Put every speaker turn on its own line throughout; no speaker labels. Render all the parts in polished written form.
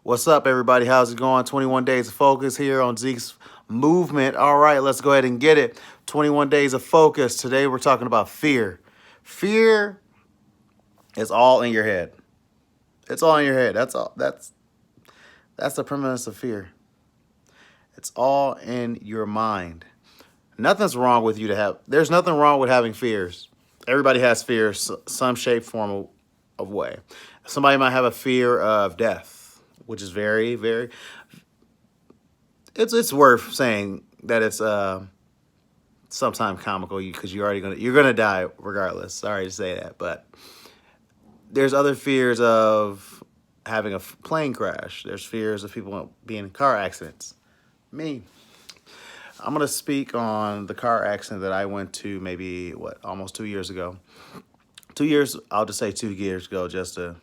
What's up, everybody? How's it going? 21 Days of Focus here on Zeke's Movement. All right, let's go ahead and get it. 21 Days of Focus. Today we're talking about fear. Fear is all in your head. It's all in your head. That's all. That's the premise of fear. It's all in your mind. Nothing's wrong with you to have. There's nothing wrong with having fears. Everybody has fears, some shape, form of way. Somebody might have a fear of death, which is very, very. It's worth saying that it's sometime comical because you're gonna die regardless. Sorry to say that, but there's other fears of having a plane crash. There's fears of people being in car accidents. Me, I'm gonna speak on the car accident that I went to maybe almost 2 years ago. 2 years, I'll just say 2 years ago, just to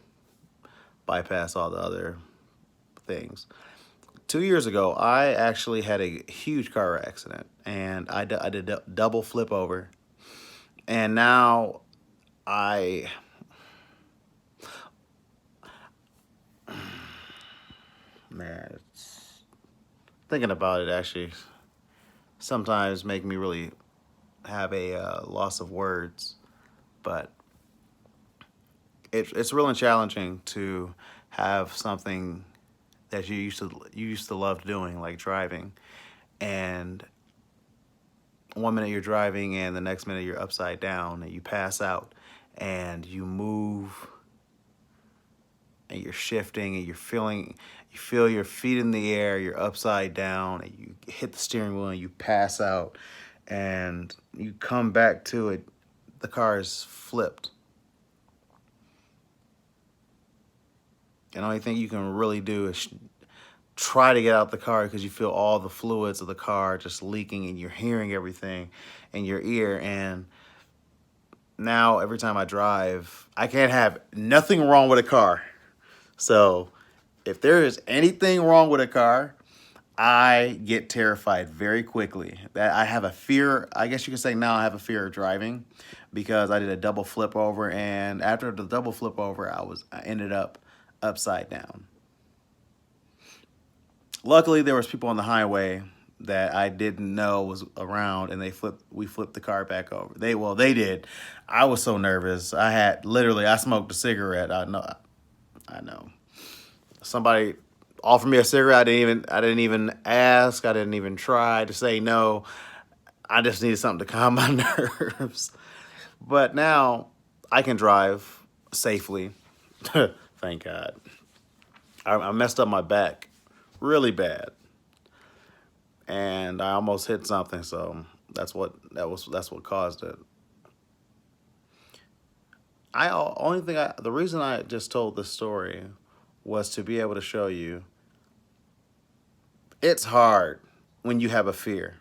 bypass all the other things. 2 years ago, I actually had a huge car accident, and I did a double flip over, and now I, man, thinking about it actually sometimes make me really have a loss of words, but it's really challenging to have something that you used to love doing, like driving, and 1 minute you're driving and the next minute you're upside down and you pass out and you move and you're shifting and you feel your feet in the air, you're upside down, and you hit the steering wheel and you pass out, and you come back to it, the car is flipped. And the only thing you can really do is try to get out the car because you feel all the fluids of the car just leaking and you're hearing everything in your ear. And now every time I drive, I can't have nothing wrong with a car. So if there is anything wrong with a car, I get terrified very quickly. That I have a fear, I guess you could say now I have a fear of driving because I did a double flip over, and after the double flip over, I ended up upside down. Luckily, there was people on the highway that I didn't know was around, and we flipped the car back over. They did. I was so nervous. I smoked a cigarette. I know. Somebody offered me a cigarette. I didn't even ask. I didn't even try to say no. I just needed something to calm my nerves. But now I can drive safely. Thank God. I messed up my back really bad, and I almost hit something. So that's what caused it. The reason I just told this story was to be able to show you it's hard when you have a fear.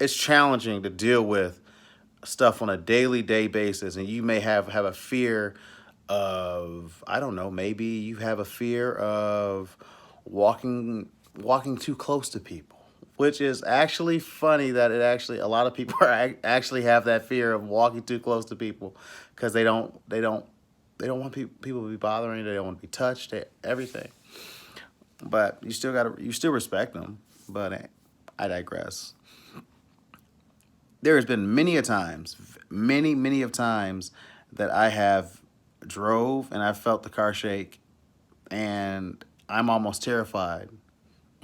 It's challenging to deal with stuff on a daily day basis, and you may have a fear of, I don't know, maybe you have a fear of walking too close to people, which is actually funny that a lot of people actually have that fear of walking too close to people because they don't want people to be bothering. They don't want to be touched. Everything. But you still respect them. But I digress. There has been many of times that I have drove and I felt the car shake, and I'm almost terrified.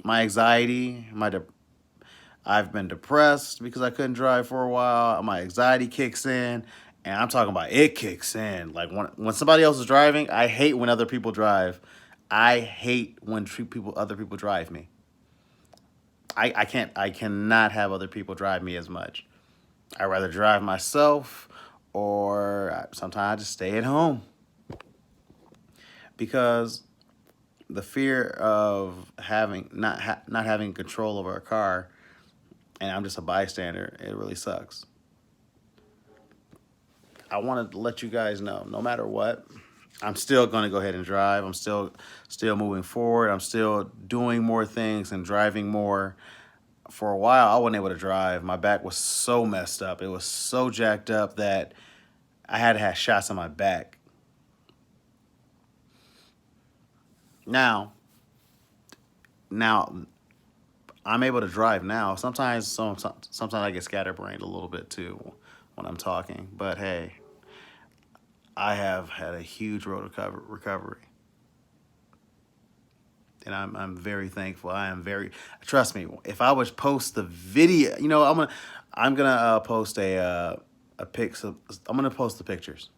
My anxiety, I've been depressed because I couldn't drive for a while. My anxiety kicks in, and I'm talking about it kicks in. Like when somebody else is driving, I hate when other people drive. I hate when other people drive me. I cannot have other people drive me as much. I'd rather drive myself, or sometimes I just stay at home because the fear of not having control over a car, and I'm just a bystander, it really sucks. I want to let you guys know, no matter what, I'm still going to go ahead and drive. I'm still moving forward. I'm still doing more things and driving more. For a while, I wasn't able to drive. My back was so messed up. It was so jacked up that I had to have shots on my back. Now, now I'm able to drive now. Sometimes I get scatterbrained a little bit too when I'm talking. But hey, I have had a huge road recovery, and I'm very thankful. I am very trust me. If I was post the video, I'm gonna post a pic. I'm gonna post the pictures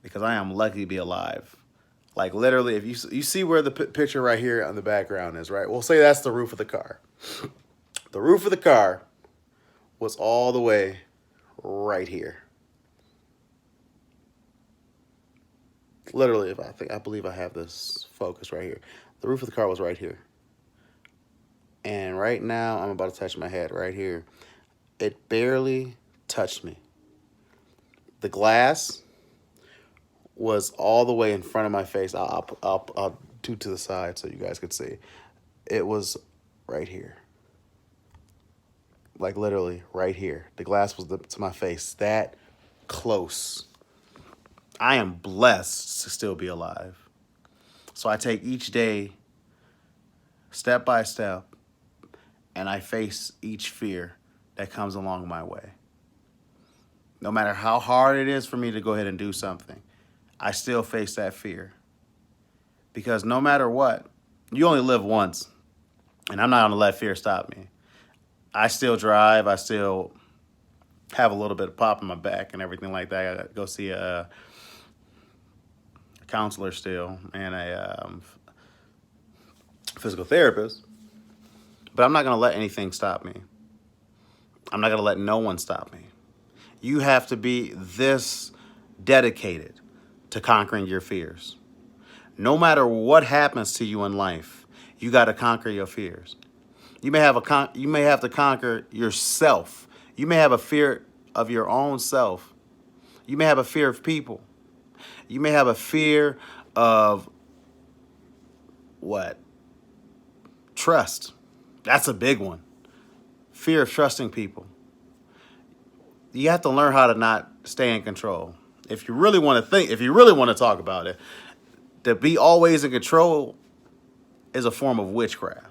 because I am lucky to be alive. Like literally, if you see where the picture right here on the background is, right? We'll say that's the roof of the car. The roof of the car was all the way right here. Literally, I believe I have this focus right here. The roof of the car was right here. And right now, I'm about to touch my head right here. It barely touched me. The glass was all the way in front of my face. I'll do to the side so you guys could see. It was right here. Like literally right here. The glass was to my face. That close. I am blessed to still be alive. So I take each day step by step and I face each fear that comes along my way. No matter how hard it is for me to go ahead and do something, I still face that fear. Because no matter what, you only live once. And I'm not going to let fear stop me. I still drive. I still have a little bit of pop in my back and everything like that. I gotta go see a counselor still and a physical therapist. But I'm not going to let anything stop me. I'm not going to let no one stop me. You have to be this dedicated to conquering your fears. No matter what happens to you in life, you got to conquer your fears. You may have to conquer yourself. You may have a fear of your own self. You may have a fear of people. You may have a fear of what? Trust. That's a big one. Fear of trusting people. You have to learn how to not stay in control. If you really want to talk about it, to be always in control is a form of witchcraft.